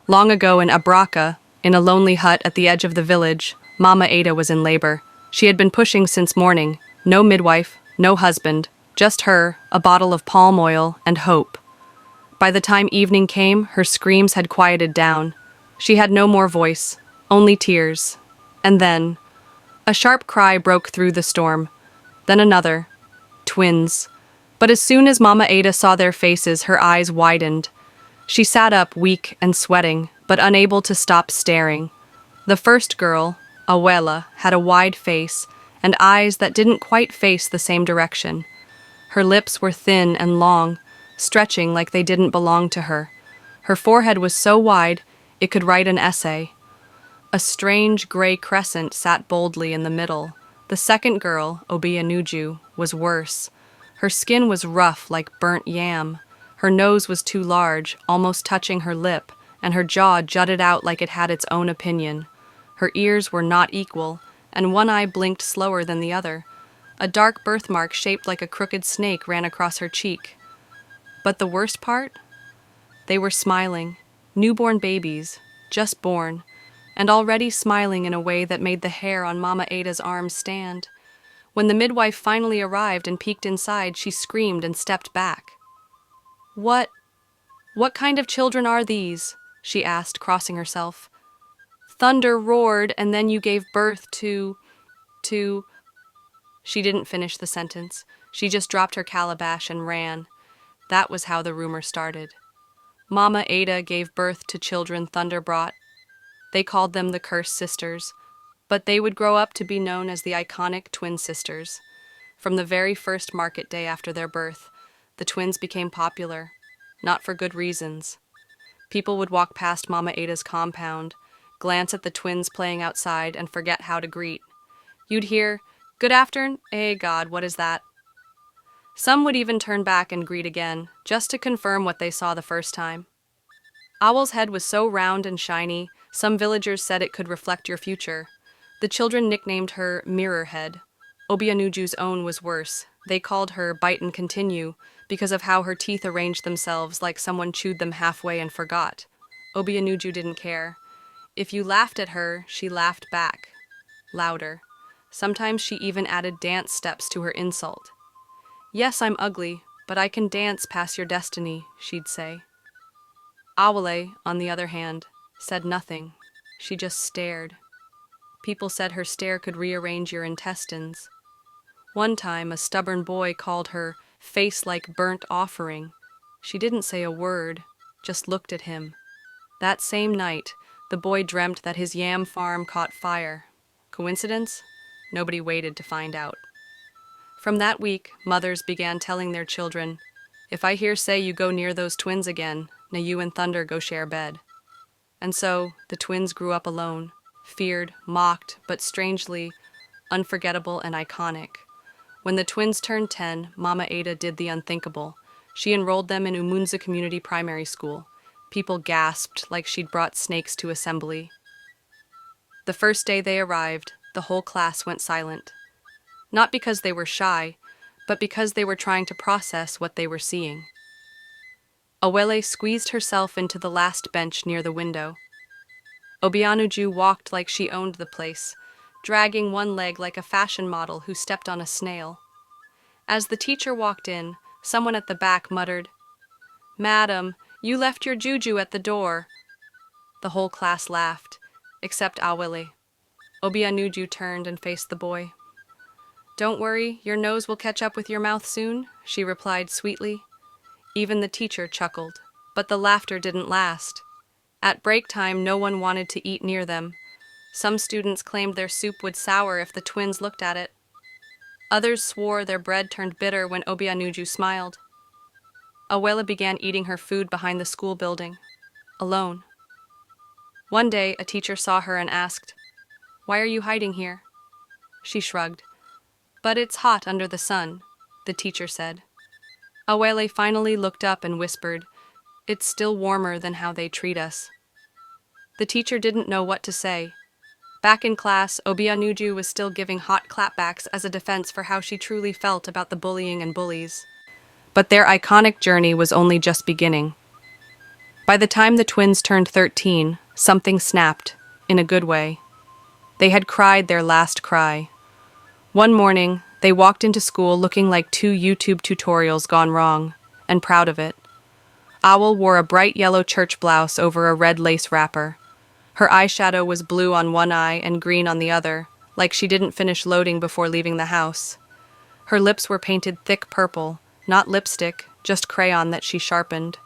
Long ago in Abraka, in a lonely hut at the edge of the village, Mama Ada was in labor. She had been pushing since morning. No midwife, no husband, just her, a bottle of palm oil, and hope. By the time evening came, her screams had quieted down. She had no more voice, only tears. And then, a sharp cry broke through the storm. Then another. Twins. But as soon as Mama Ada saw their faces, her eyes widened. She sat up, weak and sweating, but unable to stop staring. The first girl, Awele, had a wide face and eyes that didn't quite face the same direction. Her lips were thin and long, stretching like they didn't belong to her. Her forehead was so wide it could write an essay. A strange gray crescent sat boldly in the middle. The second girl, Obianuju, was worse. Her skin was rough like burnt yam. Her nose was too large, almost touching her lip, and her jaw jutted out like it had its own opinion. Her ears were not equal, and one eye blinked slower than the other. A dark birthmark shaped like a crooked snake ran across her cheek. But the worst part? They were smiling, newborn babies, just born, and already smiling in a way that made the hair on Mama Ada's arms stand. When the midwife finally arrived and peeked inside, she screamed and stepped back. What kind of children are these?" she asked, crossing herself. "Thunder roared, and then you gave birth to... She didn't finish the sentence. She just dropped her calabash and ran. That was how the rumor started. Mama Ada gave birth to children Thunder brought. They called them the Cursed Sisters, but they would grow up to be known as the iconic Twin Sisters. From the very first market day after their birth, the twins became popular, not for good reasons. People would walk past Mama Ada's compound, glance at the twins playing outside, and forget how to greet. You'd hear, "Good afternoon, eh God, what is that?" Some would even turn back and greet again, just to confirm what they saw the first time. Owl's head was so round and shiny, some villagers said it could reflect your future. The children nicknamed her Mirror Head. Obianuju's own was worse. They called her Bite and Continue because of how her teeth arranged themselves like someone chewed them halfway and forgot. Obianuju didn't care. If you laughed at her, she laughed back, louder. Sometimes she even added dance steps to her insult. "Yes, I'm ugly, but I can dance past your destiny," she'd say. Awele, on the other hand, said nothing. She just stared. People said her stare could rearrange your intestines. One time, a stubborn boy called her face like burnt offering. She didn't say a word, just looked at him. That same night, the boy dreamt that his yam farm caught fire. Coincidence? Nobody waited to find out. From that week, mothers began telling their children, "If I hear say you go near those twins again, now you and Thunder go share bed." And so, the twins grew up alone, feared, mocked, but strangely unforgettable and iconic. When the twins turned 10, Mama Ada did the unthinkable. She enrolled them in Umunza Community Primary School. People gasped like she'd brought snakes to assembly. The first day they arrived, the whole class went silent. Not because they were shy, but because they were trying to process what they were seeing. Awele squeezed herself into the last bench near the window. Obianuju walked like she owned the place, dragging one leg like a fashion model who stepped on a snail. As the teacher walked in, someone at the back muttered, "Madam, you left your juju at the door." The whole class laughed, except Awele. Obianuju turned and faced the boy. "Don't worry, your nose will catch up with your mouth soon," she replied sweetly. Even the teacher chuckled, but the laughter didn't last. At break time, no one wanted to eat near them. Some students claimed their soup would sour if the twins looked at it. Others swore their bread turned bitter when Obianuju smiled. Awele began eating her food behind the school building, alone. One day, a teacher saw her and asked, "Why are you hiding here?" She shrugged. "But it's hot under the sun," the teacher said. Awele finally looked up and whispered, "It's still warmer than how they treat us." The teacher didn't know what to say. Back in class, Obianuju was still giving hot clapbacks as a defense for how she truly felt about the bullying and bullies. But their iconic journey was only just beginning. By the time the twins turned 13, something snapped, in a good way. They had cried their last cry. One morning, they walked into school looking like two YouTube tutorials gone wrong, and proud of it. Awele wore a bright yellow church blouse over a red lace wrapper. Her eyeshadow was blue on one eye and green on the other, like she didn't finish loading before leaving the house. Her lips were painted thick purple, not lipstick, just crayon that she sharpened.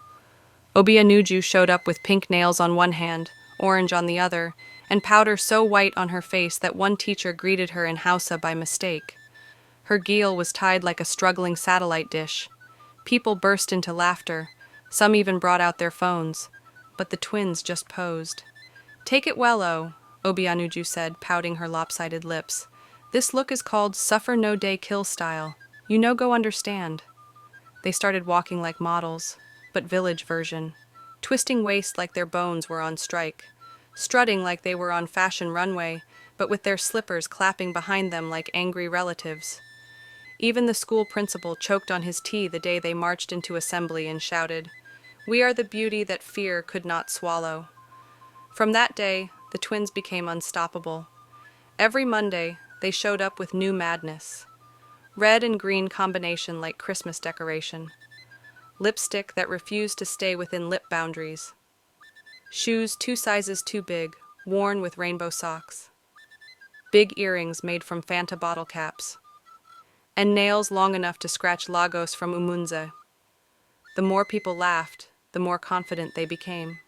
Obianuju showed up with pink nails on one hand, orange on the other, and powder so white on her face that one teacher greeted her in Hausa by mistake. Her geel was tied like a struggling satellite dish. People burst into laughter. Some even brought out their phones. But the twins just posed. "Take it well, Obianuju said, pouting her lopsided lips. "This look is called Suffer No Day Kill style. You no go understand." They started walking like models, but village version. Twisting waist like their bones were on strike. Strutting like they were on fashion runway, but with their slippers clapping behind them like angry relatives. Even the school principal choked on his tea the day they marched into assembly and shouted, "We are the beauty that fear could not swallow." From that day, the twins became unstoppable. Every Monday, they showed up with new madness. Red and green combination like Christmas decoration. Lipstick that refused to stay within lip boundaries. Shoes 2 sizes too big, worn with rainbow socks. Big earrings made from Fanta bottle caps. And nails long enough to scratch Lagos from Umunze. The more people laughed, the more confident they became.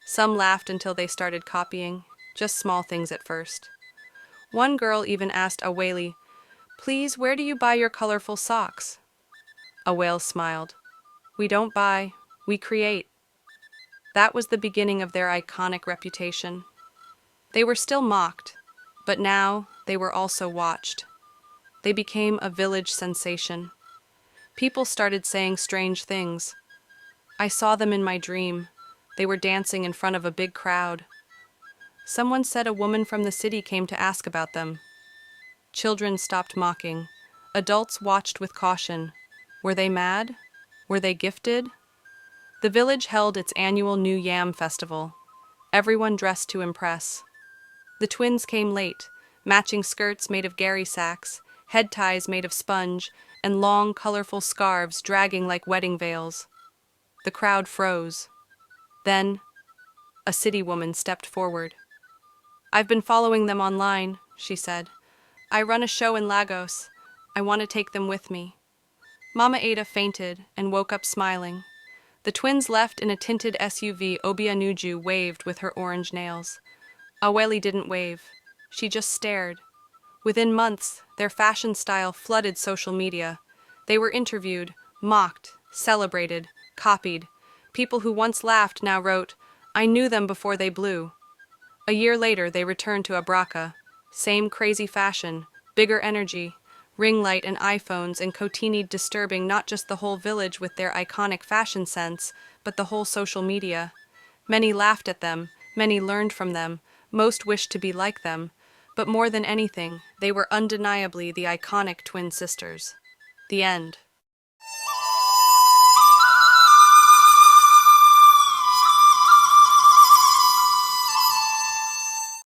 Some laughed until they started copying, just small things at first. One girl even asked Awele, "Please, where do you buy your colorful socks?" Awele smiled. "We don't buy, we create." That was the beginning of their iconic reputation. They were still mocked, but now they were also watched. They became a village sensation. People started saying strange things. I saw them in my dream. They were dancing in front of a big crowd. Someone said a woman from the city came to ask about them. Children stopped mocking. Adults watched with caution. Were they mad? Were they gifted? The village held its annual New Yam festival. Everyone dressed to impress. The twins came late, matching skirts made of Gary sacks, head ties made of sponge, and long, colorful scarves dragging like wedding veils. The crowd froze. Then, a city woman stepped forward. "I've been following them online," she said. "I run a show in Lagos. I want to take them with me." Mama Ada fainted and woke up smiling. The twins left in a tinted SUV. Obianuju waved with her orange nails. Awele didn't wave. She just stared. Within months, their fashion style flooded social media. They were interviewed, mocked, celebrated, copied. People who once laughed now wrote, "I knew them before they blew." A year later, they returned to Abraka. Same crazy fashion, bigger energy, ring light and iPhones, and Cotini disturbing not just the whole village with their iconic fashion sense, but the whole social media. Many laughed at them, many learned from them, most wished to be like them, but more than anything, they were undeniably the iconic twin sisters. The end.